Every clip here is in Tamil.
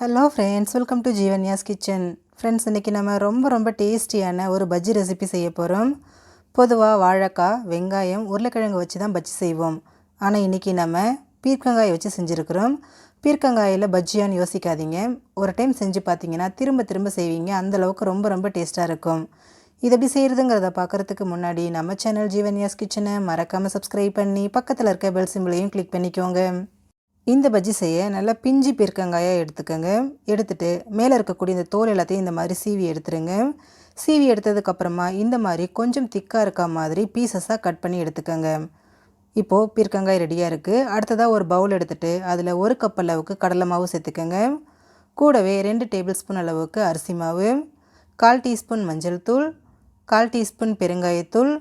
Hello friends, welcome to Jeevanya's kitchen. Friends, இன்றைக்கி நம்ம ரொம்ப டேஸ்டியான ஒரு பஜ்ஜி ரெசிபி செய்ய போகிறோம். பொதுவாக வாழைக்காய், வெங்காயம், உருளைக்கிழங்கு வச்சு தான் பஜ்ஜி செய்வோம். ஆனால் இன்றைக்கி நம்ம பீர்க்கங்காயை வச்சு செஞ்சுருக்கிறோம். பீர்க்கங்காயில் பஜ்ஜியான்னு யோசிக்காதீங்க. ஒரு டைம் செஞ்சு பார்த்தீங்கன்னா திரும்ப செய்வீங்க. அந்தளவுக்கு ரொம்ப டேஸ்ட்டாக இருக்கும். இது எப்படி செய்கிறதுங்கிறத பார்க்குறதுக்கு முன்னாடி நம்ம சேனல் ஜீவன்யாஸ் கிச்சனை மறக்காமல் சப்ஸ்கிரைப் பண்ணி பக்கத்தில் இருக்க பெல் சிம்பிளையும் கிளிக் பண்ணிக்கோங்க. இந்த பஜ்ஜி செய்ய நல்லா பிஞ்சு பீர்க்கங்காயாக எடுத்துக்கோங்க. எடுத்துகிட்டு மேலே இருக்கக்கூடிய இந்த தோல் எல்லாத்தையும் இந்த மாதிரி சீவி எடுத்துருங்க. சீவி எடுத்ததுக்கப்புறமா இந்த மாதிரி கொஞ்சம் திக்காக இருக்க மாதிரி பீசஸாக கட் பண்ணி எடுத்துக்கோங்க. இப்போது பீர்க்கங்காய் ரெடியாக இருக்குது. அடுத்ததாக ஒரு பவுல் எடுத்துகிட்டு அதில் 1 கப் அளவுக்கு கடலை மாவு சேர்த்துக்கோங்க. கூடவே 2 டேபிள் ஸ்பூன் அளவுக்கு அரிசி மாவு, 1/4 டீஸ்பூன் மஞ்சள் தூள், 1/4 டீஸ்பூன் பெருங்காயத்தூள்,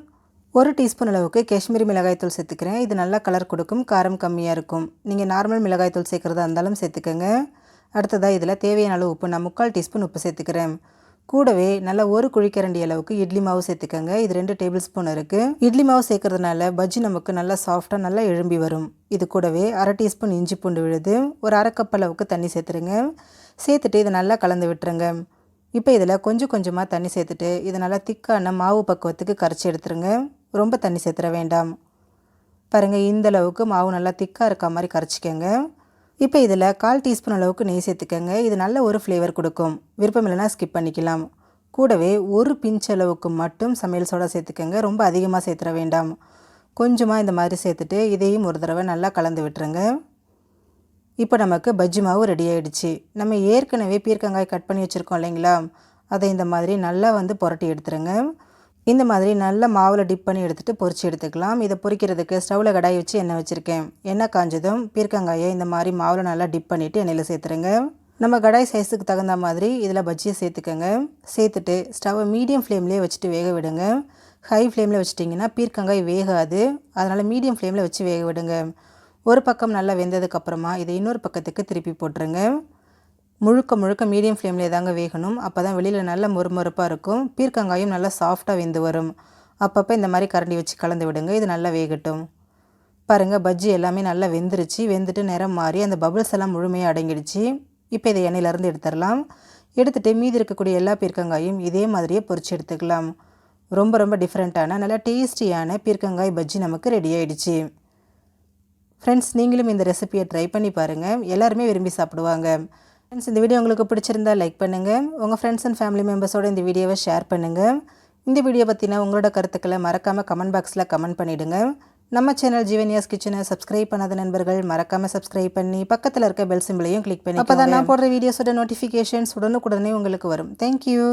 1 டீஸ்பூன் அளவுக்கு காஷ்மீரி மிளகாய்த்தூள் சேர்த்துக்கிறேன். இது நல்லா கலர் கொடுக்கும், காரம் கம்மியாக இருக்கும். நீங்கள் நார்மல் மிளகாய்த்தூள் சேர்க்குறதா இருந்தாலும் சேர்த்துக்கோங்க. அடுத்ததாக இதில் தேவையான அளவு உப்பு, நான் 3/4 டீஸ்பூன் உப்பு சேர்த்துக்கிறேன். கூடவே நல்லா 1 குழிக்கரண்டி அளவுக்கு இட்லி மாவு சேர்த்துக்கோங்க. இது 2 டேபிள் ஸ்பூன் இருக்குது. இட்லி மாவு சேர்க்கறதுனால பஜ்ஜி நமக்கு நல்லா சாஃப்டாக நல்லா எழும்பி வரும். இது கூடவே 1/2 டீஸ்பூன் இஞ்சி பூண்டு விழுது, ஒரு 1/2 கப் அளவுக்கு தண்ணி சேர்த்துருங்க. சேர்த்துட்டு இதை நல்லா கலந்து விட்டுருங்க. இப்போ இதில் கொஞ்சமாக தண்ணி சேர்த்துட்டு இதை நல்லா திக்கான மாவு பக்குவத்துக்கு கரைச்சி எடுத்துருங்க. ரொம்ப தண்ணி சேர்த்துற வேண்டாம். பாருங்கள், இந்த அளவுக்கு மாவு நல்லா திக்காக இருக்க மாதிரி கரைச்சிக்கோங்க. இப்போ இதில் 1/4 டீஸ்பூன் அளவுக்கு நெய் சேர்த்துக்கோங்க. இது நல்ல ஒரு ஃப்ளேவர் கொடுக்கும். விருப்பம் இல்லைனா ஸ்கிப் பண்ணிக்கலாம். கூடவே ஒரு பிஞ்ச் அளவுக்கு மட்டும் சமையல் சோடா சேர்த்துக்கோங்க. ரொம்ப அதிகமாக சேர்த்துற வேண்டாம். கொஞ்சமாக இந்த மாதிரி சேர்த்துட்டு இதையும் ஒரு தடவை நல்லா கலந்து விட்டுருங்க. இப்போ நமக்கு பஜ்ஜி மாவு ரெடி ஆகிடுச்சு. நம்ம ஏற்கனவே பீர்க்கங்காய் கட் பண்ணி வச்சுருக்கோம் இல்லைங்களா, அதை இந்த மாதிரி நல்லா புரட்டி எடுத்துருங்க. இந்த மாதிரி நல்லா மாவில் டிப் பண்ணி எடுத்துகிட்டு பொரிச்சு எடுத்துக்கலாம். இதை பொரிக்கிறதுக்கு ஸ்டவ்வில் கடாய் வச்சு எண்ணெய் வச்சுருக்கேன். எண்ணெய் காஞ்சதும் பீர்க்கங்காயை இந்த மாதிரி மாவில் நல்லா டிப் பண்ணிவிட்டு எண்ணெயில் சேர்த்துருங்க. நம்ம கடாய் சைஸுக்கு தகுந்த மாதிரி இதில் பஜ்ஜியை சேர்த்துக்கோங்க. சேர்த்துட்டு ஸ்டவ்வை மீடியம் ஃப்ளேம்லேயே வச்சுட்டு வேக விடுங்க. ஹை ஃப்ளேமில் வச்சுட்டிங்கன்னா பீர்க்கங்காய் வேகாது. அதனால் மீடியம் ஃப்ளேமில் வச்சு வேக விடுங்க. ஒரு பக்கம் நல்லா வெந்ததுக்கப்புறமா இதை இன்னொரு பக்கத்துக்கு திருப்பி போட்டுருங்க. முழுக்க மீடியம் ஃப்ளேம்லேயே தாங்க வேகணும். அப்போ தான் வெளியில் நல்ல மொறுமொறுப்பாக இருக்கும். பீர்க்கங்காயும் நல்லா சாஃப்டாக வெந்து வரும். அப்பப்போ இந்த மாதிரி கரண்டி வச்சு கலந்து விடுங்க. இது நல்லா வேகட்டும். பாருங்கள், பஜ்ஜி எல்லாமே நல்லா வெந்துருச்சு. வெந்துட்டு நிறம் மாறி அந்த பபிள்ஸ் எல்லாம் முழுமையாக அடங்கிடுச்சு. இப்போ இதை எண்ணெயிலேருந்து எடுத்துடலாம். எடுத்துகிட்டு மீதி இருக்கக்கூடிய எல்லா பீர்க்கங்காயும் இதே மாதிரியே பொரிச்சு எடுத்துக்கலாம். ரொம்ப டிஃப்ரெண்ட்டான நல்லா டேஸ்டியான பீர்க்கங்காய் பஜ்ஜி நமக்கு ரெடி ஆகிடுச்சு. ஃப்ரெண்ட்ஸ், நீங்களும் இந்த ரெசிபியை ட்ரை பண்ணி பாருங்கள். எல்லாருமே விரும்பி சாப்பிடுவாங்க. ஃப்ரெண்ட்ஸ், இந்த வீடியோ உங்களுக்கு பிடிச்சிருந்தா லைக் பண்ணுங்கள். உங்கள் ஃப்ரெண்ட்ஸ் அண்ட் ஃபேமிலி மெம்பர்ஸோடு இந்த வீடியோவை ஷேர் பண்ணுங்கள். இந்த வீடியோ பற்றின உங்களோட கருத்துக்களை மறக்காமல் கமெண்ட் பாக்ஸில் கமெண்ட் பண்ணிவிடுங்க. நம்ம சேனல் ஜீவன்யாஸ் கிச்சனை சப்ஸ்கிரைப் பண்ணாத நண்பர்கள் மறக்காமல் சப்ஸ்கிரைப் பண்ணி பக்கத்தில் இருக்க பெல் சிம்பிளையும் கிளிக் பண்ணி அப்போ தான் நான் போடுற வீடியோஸோட நோட்டிஃபிகேஷன்ஸ் உடனுக்குடனே உங்களுக்கு வரும். தேங்க்யூ.